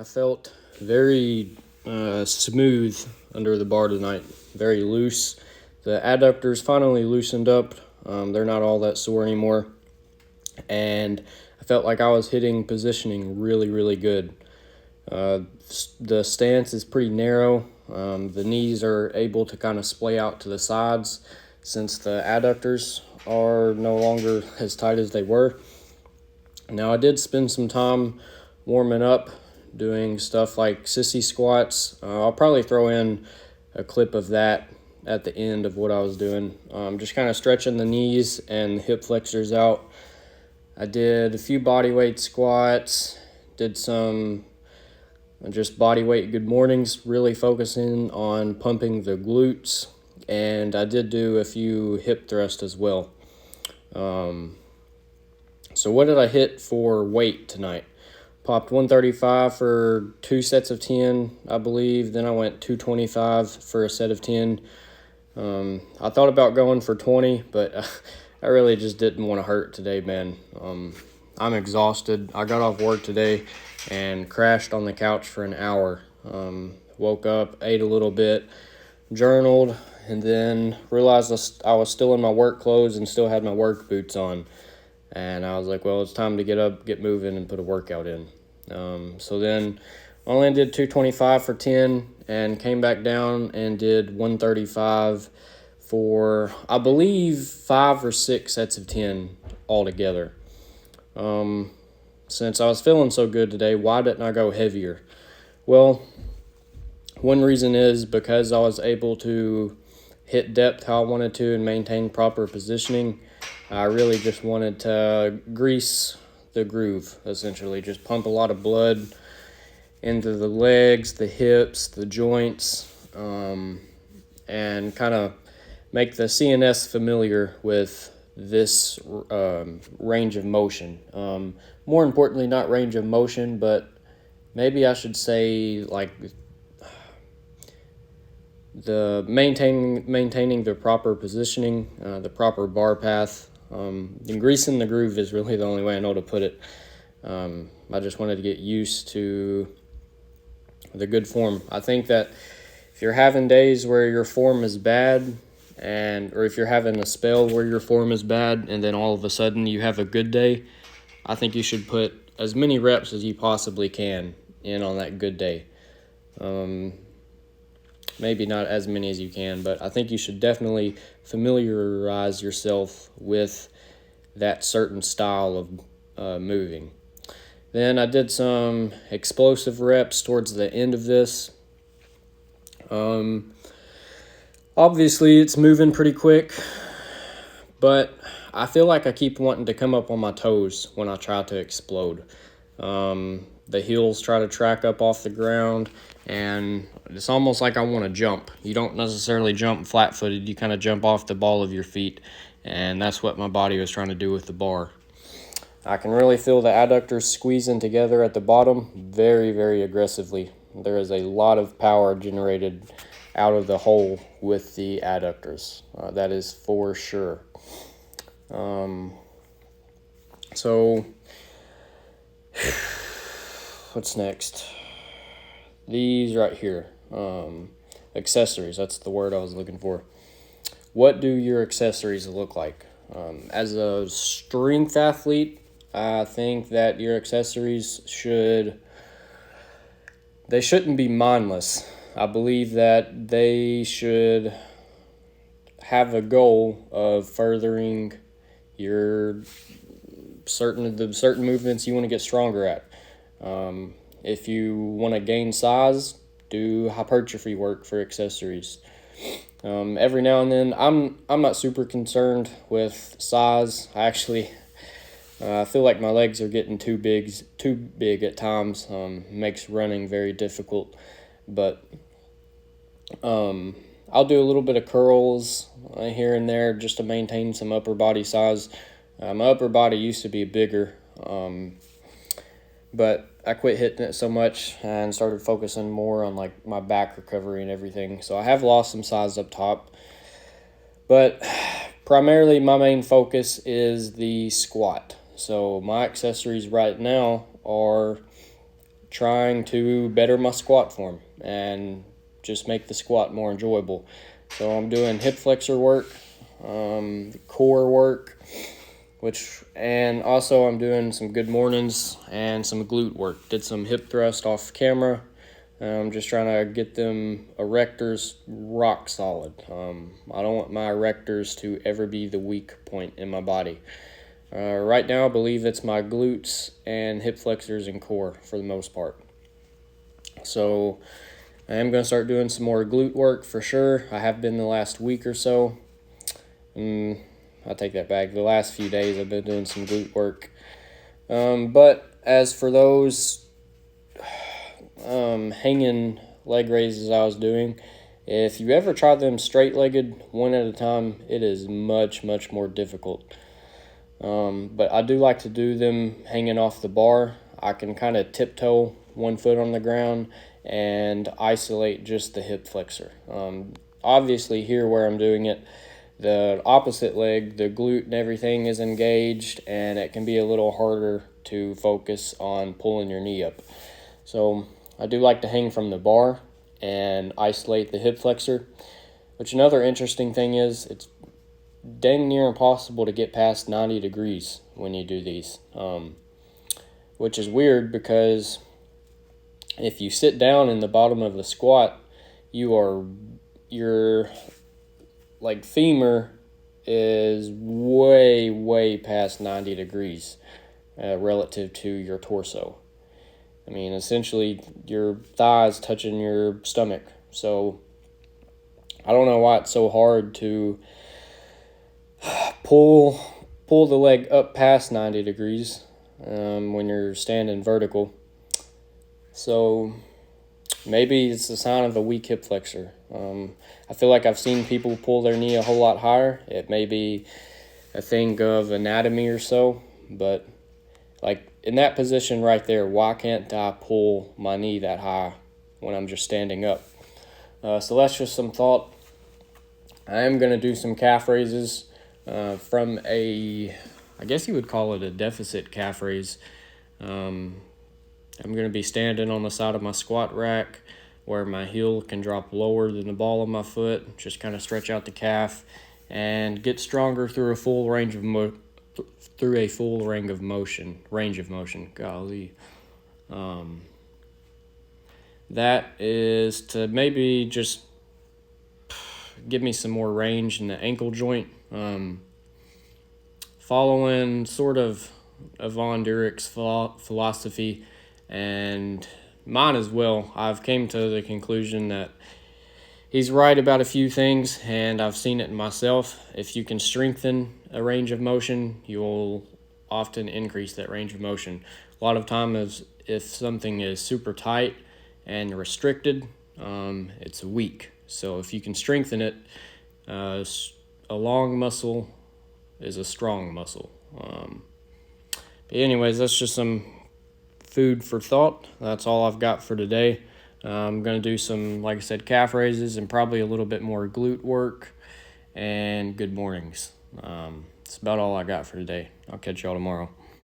I felt very smooth under the bar tonight, very loose. The adductors finally loosened up. They're not all that sore anymore. And I felt like I was hitting positioning really, really good. The stance is pretty narrow. The knees are able to kind of splay out to the sides since the adductors are no longer as tight as they were. Now, I did spend some time warming up, doing stuff like sissy squats. I'll probably throw in a clip of that at the end of what I was doing. Just kind of stretching the knees and hip flexors out. I did a few body weight squats, did some just body weight good mornings, really focusing on pumping the glutes, and I did do a few hip thrusts as well. So what did I hit for weight tonight? Popped 135 for 2 sets of 10, I believe. Then I went 225 for a set of 10. I thought about going for 20, but I really just didn't want to hurt today, man. I'm exhausted. I got off work today and crashed on the couch for an hour. Woke up, ate a little bit, journaled, and then realized I was still in my work clothes and still had my work boots on. And I was like, well, it's time to get up, get moving, and put a workout in. So then I only did 225 for 10 and came back down and did 135 for, I believe, 5 or 6 sets of 10 altogether. Since I was feeling so good today, why didn't I go heavier? Well, one reason is because I was able to hit depth how I wanted to and maintain proper positioning. I really just wanted to grease the groove, essentially. Just pump a lot of blood into the legs, the hips, the joints, and kind of make the CNS familiar with this range of motion. More importantly, not range of motion, but maybe I should say like the maintaining the proper positioning, the proper bar path. And greasing the groove is really the only way I know to put it. I just wanted to get used to the good form. I think that if you're having days where your form is bad, or if you're having a spell where your form is bad and then all of a sudden you have a good day, I think you should put as many reps as you possibly can in on that good day. Maybe not as many as you can, but I think you should definitely familiarize yourself with that certain style of moving. Then I did some explosive reps towards the end of this. Obviously, it's moving pretty quick, but I feel like I keep wanting to come up on my toes when I try to explode. The heels try to track up off the ground, and it's almost like I want to jump. You don't necessarily jump flat-footed. You kind of jump off the ball of your feet, and that's what my body was trying to do with the bar. I can really feel the adductors squeezing together at the bottom very, very aggressively. There is a lot of power generated out of the hole with the adductors. That is for sure. So what's next? These right here, accessories, that's the word I was looking for. What do your accessories look like? As a strength athlete, I think that your accessories shouldn't be mindless. I believe that they should have a goal of furthering your certain movements you want to get stronger at. If you want to gain size, do hypertrophy work for accessories. Every now and then, I'm not super concerned with size. I feel like my legs are getting too big at times. Makes running very difficult, but I'll do a little bit of curls here and there just to maintain some upper body size. My upper body used to be bigger, but I quit hitting it so much and started focusing more on like my back recovery and everything. So I have lost some size up top, but primarily my main focus is the squat. So my accessories right now are trying to better my squat form and just make the squat more enjoyable. So I'm doing hip flexor work, core work, and also I'm doing some good mornings and some glute work. Did some hip thrust off camera. I'm just trying to get them erectors rock solid. I don't want my erectors to ever be the weak point in my body. Right now, I believe it's my glutes and hip flexors and core for the most part. So I am going to start doing some more glute work for sure. I have been the last week or so. I take that back. The last few days I've been doing some glute work. But as for those hanging leg raises I was doing, if you ever try them straight-legged one at a time, it is much, much more difficult. But I do like to do them hanging off the bar. I can kind of tiptoe one foot on the ground and isolate just the hip flexor. Obviously here where I'm doing it, the opposite leg, the glute and everything is engaged, and it can be a little harder to focus on pulling your knee up. So I do like to hang from the bar and isolate the hip flexor, which another interesting thing is it's dang near impossible to get past 90 degrees when you do these, which is weird because if you sit down in the bottom of the squat, your like femur is way past 90 degrees relative to your torso. I mean, essentially your thighs touching your stomach. So I don't know why it's so hard to pull the leg up past 90 degrees when you're standing vertical. So maybe it's a sign of a weak hip flexor. I feel like I've seen people pull their knee a whole lot higher. It may be a thing of anatomy or so, but like in that position right there, why can't I pull my knee that high when I'm just standing up? So that's just some thought. I am going to do some calf raises from I guess you would call it a deficit calf raise. I'm going to be standing on the side of my squat rack where my heel can drop lower than the ball of my foot, just kind of stretch out the calf and get stronger through a full range of motion. Golly. That is to maybe just give me some more range in the ankle joint. Following sort of Von Durick's philosophy and mine as well, I've came to the conclusion that he's right about a few things, and I've seen it in myself. If you can strengthen a range of motion, you'll often increase that range of motion. A lot of times, if something is super tight and restricted, it's weak. So if you can strengthen it, a long muscle is a strong muscle. But anyways, that's just some food for thought. That's all I've got for today. I'm going to do some, like I said, calf raises and probably a little bit more glute work and good mornings. That's about all I got for today. I'll catch y'all tomorrow.